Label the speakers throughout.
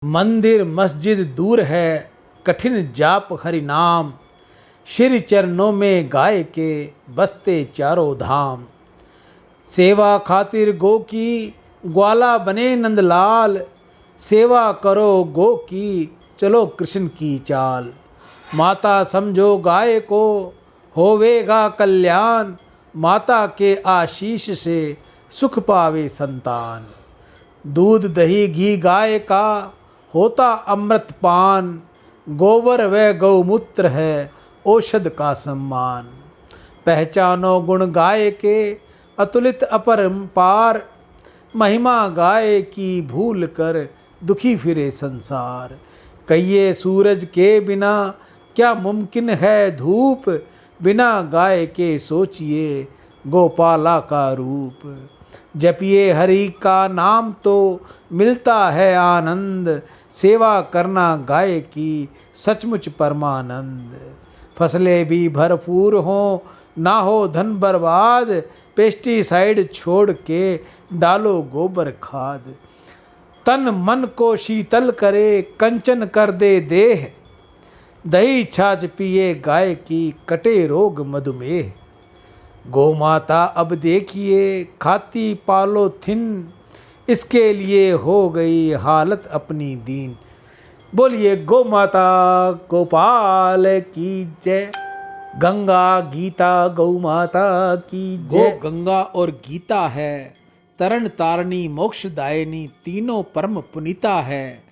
Speaker 1: मंदिर मस्जिद दूर है कठिन जाप हरि नाम, श्री चरणों में गाय के बसते चारों धाम। सेवा खातिर गो की ग्वाला बने नंदलाल, सेवा करो गो की चलो कृष्ण की चाल। माता समझो गाय को होवेगा कल्याण, माता के आशीष से सुख पावे संतान। दूध दही घी गाय का होता अमृत पान, गोबर व गौमूत्र है औषध का सम्मान। पहचानो गुण गाय के अतुलित अपरंपार, महिमा गाय की भूल कर दुखी फिरे संसार। कहिए सूरज के बिना क्या मुमकिन है धूप, बिना गाय के सोचिए गोपाला का रूप। जपिए हरि का नाम तो मिलता है आनंद, सेवा करना गाय की सचमुच परमानंद। फसलें भी भरपूर हों ना हो धन बर्बाद, पेस्टिसाइड छोड़ के डालो गोबर खाद। तन मन को शीतल करे कंचन कर दे देह, दही छाछ पिए गाय की कटे रोग मधुमेह। गौ माता अब देखिए खाती पॉलीथिन, इसके लिए हो गई हालत अपनी दीन। बोलिए गौ माता गोपाल की जय। गंगा गीता गौ माता की जय।
Speaker 2: गो गंगा और गीता है, तरण तारणी मोक्षदायिनी तीनों परम पुनीता है।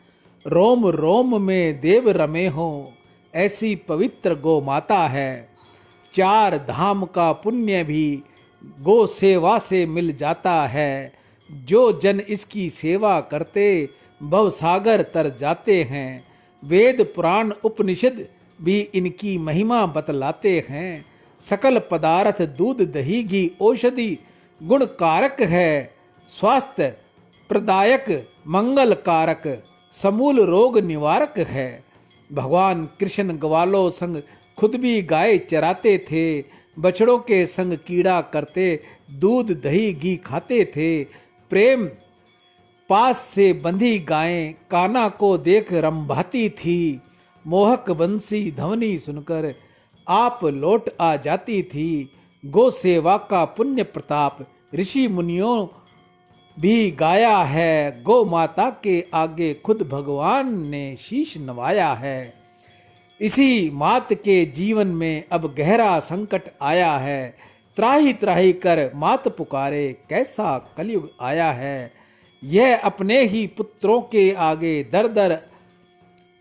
Speaker 2: रोम रोम में देव रमे हो ऐसी पवित्र गो माता है। चार धाम का पुण्य भी गो सेवा से मिल जाता है। जो जन इसकी सेवा करते भवसागर तर जाते हैं। वेद पुराण उपनिषद भी इनकी महिमा बतलाते हैं। सकल पदार्थ दूध दही घी औषधि गुण कारक है। स्वास्थ्य प्रदायक मंगल कारक समूल रोग निवारक है। भगवान कृष्ण ग्वालों संग खुद भी गाय चराते थे। बछड़ों के संग कीड़ा करते दूध दही घी खाते थे। प्रेम पास से बंधी गायें काना को देख रंभाती थी। मोहक बंसी ध्वनि सुनकर आप लौट आ जाती थी। गो सेवा का पुण्य प्रताप ऋषि मुनियों भी गाया है। गो माता के आगे खुद भगवान ने शीश नवाया है। इसी मात के जीवन में अब गहरा संकट आया है। त्राही त्राही कर मात पुकारे कैसा कलयुग आया है। यह अपने ही पुत्रों के आगे दर दर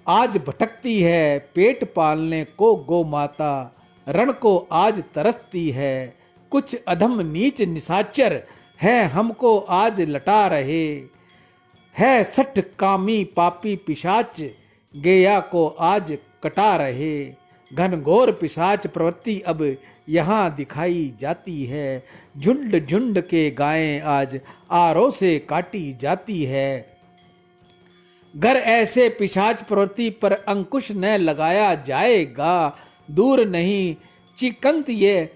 Speaker 2: आज भटकती है। पेट पालने को गो माता रण को आज तरसती है। कुछ अधम नीच निशाचर है हमको आज लटा रहे है। सठ कामी पापी पिशाच गेया को आज कटा रहे। घनघोर पिशाच प्रवृत्ति अब यहाँ दिखाई जाती है। झुंड झुंड के गायें आज आरों से काटी जाती है। घर ऐसे पिशाच प्रवृत्ति पर अंकुश न लगाया जाएगा, दूर नहीं चिकंत ये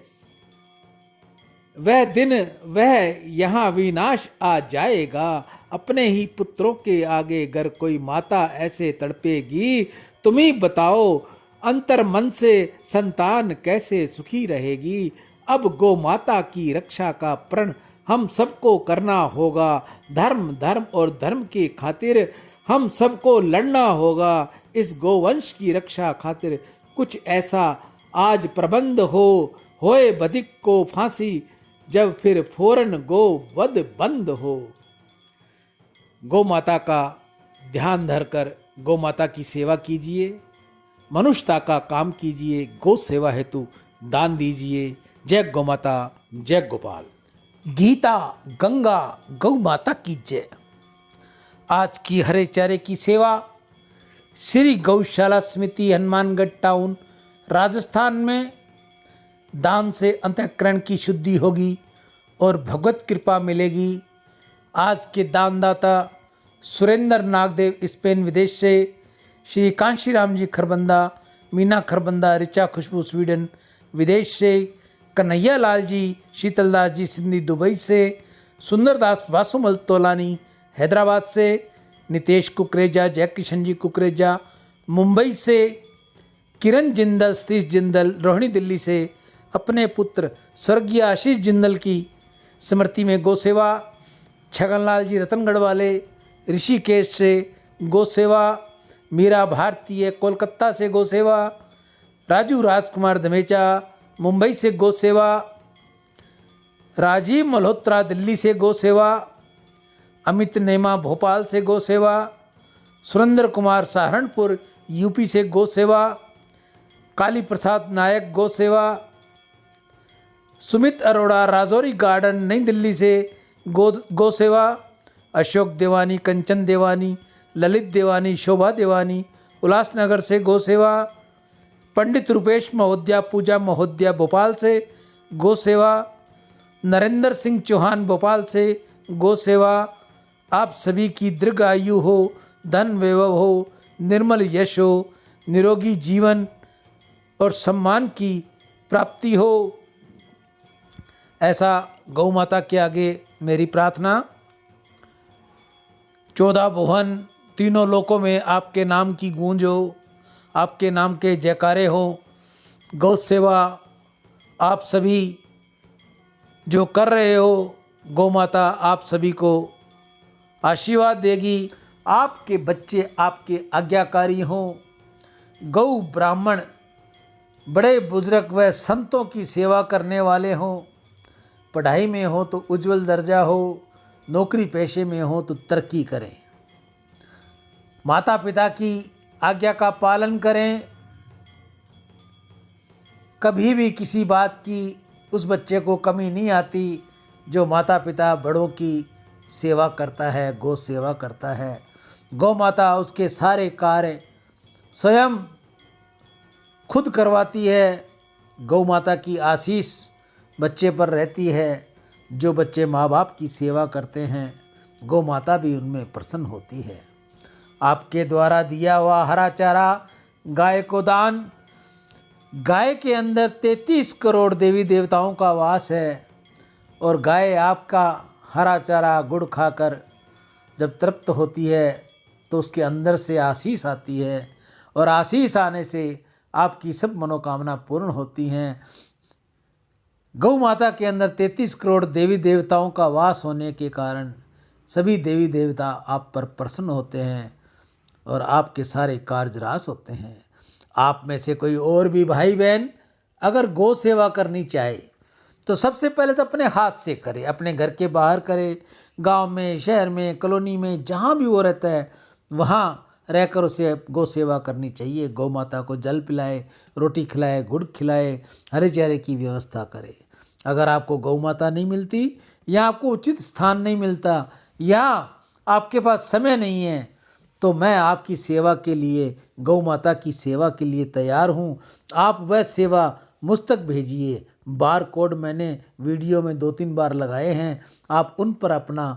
Speaker 2: वह दिन वह यहाँ विनाश आ जाएगा। अपने ही पुत्रों के आगे अगर कोई माता ऐसे तड़पेगी, तुम ही बताओ अंतर मन से संतान कैसे सुखी रहेगी। अब गो माता की रक्षा का प्रण हम सबको करना होगा। धर्म धर्म और धर्म की खातिर हम सबको लड़ना होगा। इस गोवंश की रक्षा खातिर कुछ ऐसा आज प्रबंध हो, होए बधिक को फांसी जब फिर फौरन गो वध बंद हो। गौ माता का ध्यान धरकर गौ माता की सेवा कीजिए, मनुष्यता का काम कीजिए, गौ सेवा हेतु दान दीजिए। जय गौ माता, जय गोपाल।
Speaker 1: गीता गंगा गौ माता की जय। आज की हरे चारे की सेवा श्री गौशाला समिति हनुमानगढ़ टाउन राजस्थान में दान से अंतःकरण की शुद्धि होगी और भगवत कृपा मिलेगी। आज के दानदाता सुरेंद्र नागदेव स्पेन विदेश से, श्री कांशीराम जी खरबंदा, मीना खरबंदा, रिचा खुशबू स्वीडन विदेश से, कन्हैया लाल जी शीतलदास जी सिंधी दुबई से, सुंदरदास वासुमल तोलानी हैदराबाद से, नितेश कुकरेजा, जय किशन जी कुकरेजा। मुंबई से किरण जिंदल, सतीश जिंदल। रोहिणी दिल्ली से अपने पुत्र स्वर्गीय आशीष जिंदल की स्मृति में गौ सेवा। छगनलाल जी रतनगढ़ वाले ऋषिकेश से गौ सेवा। मीरा भारतीय कोलकाता से गौ सेवा। राजू राजकुमार धमेचा मुंबई से गौ सेवा। राजीव मल्होत्रा दिल्ली से गौ सेवा। अमित नेमा भोपाल से गौ सेवा। सुरेंद्र कुमार सहारनपुर यूपी से गौ सेवा। काली प्रसाद नायक गौ सेवा। सुमित अरोड़ा राजौरी गार्डन नई दिल्ली से गौ सेवा। अशोक देवानी, कंचन देवानी, ललित देवानी, शोभा देवानी उल्लासनगर से गौ सेवा। पंडित रुपेश महोदया, पूजा महोदया भोपाल से गौ सेवा। नरेंद्र सिंह चौहान भोपाल से गौ सेवा। आप सभी की दीर्घ आयु हो, धन वैभव हो, निर्मल यश हो, निरोगी जीवन और सम्मान की प्राप्ति हो, ऐसा गौ माता के आगे मेरी प्रार्थना। 14 भुवन तीनों लोकों में आपके नाम की गूंज हो, आपके नाम के जयकारे हो। गौ सेवा आप सभी जो कर रहे हो, गौ माता आप सभी को आशीर्वाद देगी। आपके बच्चे आपके आज्ञाकारी हों। गौ ब्राह्मण बड़े बुजुर्ग व संतों की सेवा करने वाले हों। पढ़ाई में हो तो उज्जवल दर्जा हो, नौकरी पेशे में हो तो तरक्की करें। माता पिता की आज्ञा का पालन करें। कभी भी किसी बात की उस बच्चे को कमी नहीं आती जो माता पिता बड़ों की सेवा करता है, गौ सेवा करता है। गौ माता उसके सारे कार्य स्वयं खुद करवाती है। गौ माता की आशीष बच्चे पर रहती है। जो बच्चे माँ बाप की सेवा करते हैं, गौ माता भी उनमें प्रसन्न होती है। आपके द्वारा दिया हुआ हरा चारा गाय को दान। गाय के अंदर 33 करोड़ देवी देवताओं का वास है और गाय आपका हरा चारा गुड़ खाकर जब तृप्त होती है तो उसके अंदर से आशीष आती है और आशीष आने से आपकी सब मनोकामना पूर्ण होती हैं। गौ माता के अंदर 33 करोड़ देवी देवताओं का वास होने के कारण सभी देवी देवता आप पर प्रसन्न होते हैं और आपके सारे कार्यरास होते हैं। आप में से कोई और भी भाई बहन अगर गौ सेवा करनी चाहे तो सबसे पहले तो अपने हाथ से करे, अपने घर के बाहर करे, गांव में, शहर में, कॉलोनी में, जहां भी वो रहता है वहाँ रहकर उसे गौ सेवा करनी चाहिए। गौ माता को जल पिलाए, रोटी खिलाए, गुड़ खिलाए, हरे चारे की व्यवस्था करे। अगर आपको गौ माता नहीं मिलती या आपको उचित स्थान नहीं मिलता या आपके पास समय नहीं है तो मैं आपकी सेवा के लिए, गौ माता की सेवा के लिए तैयार हूँ। आप वह सेवा मुझ तक भेजिए। बार कोड मैंने वीडियो में 2-3 बार लगाए हैं। आप उन पर अपना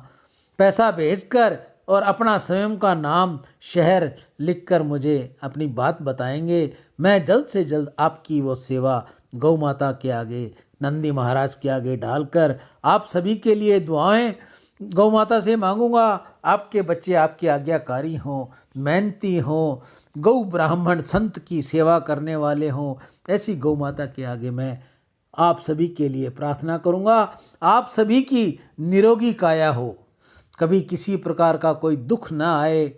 Speaker 1: पैसा भेजकर और अपना स्वयं का नाम, शहर लिखकर मुझे अपनी बात बताएंगे। मैं जल्द से जल्द आपकी वो सेवा गौ माता के आगे, नंदी महाराज के आगे डालकर आप सभी के लिए दुआएं गौ माता से मांगूंगा। आपके बच्चे आपके आज्ञाकारी हों, मेहनती हों, गौ ब्राह्मण संत की सेवा करने वाले हों। ऐसी गौ माता के आगे मैं आप सभी के लिए प्रार्थना करूंगा। आप सभी की निरोगी काया हो, कभी किसी प्रकार का कोई दुख ना आए,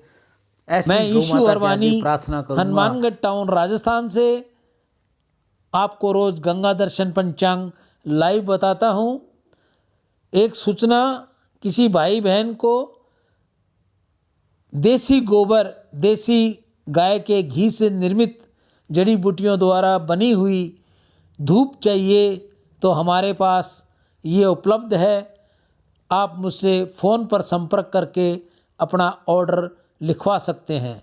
Speaker 1: ऐसी
Speaker 2: मैं
Speaker 1: गौ
Speaker 2: ईशु
Speaker 1: माता के
Speaker 2: अरवानी
Speaker 1: आगे प्रार्थना करूंगा।
Speaker 2: हनुमानगढ़ टाउन राजस्थान से आपको रोज गंगा दर्शन पंचांग लाइव बताता हूँ। एक सूचना, किसी भाई बहन को देसी गोबर, देसी गाय के घी से निर्मित जड़ी बूटियों द्वारा बनी हुई धूप चाहिए तो हमारे पास ये उपलब्ध है। आप मुझसे फ़ोन पर संपर्क करके अपना ऑर्डर लिखवा सकते हैं।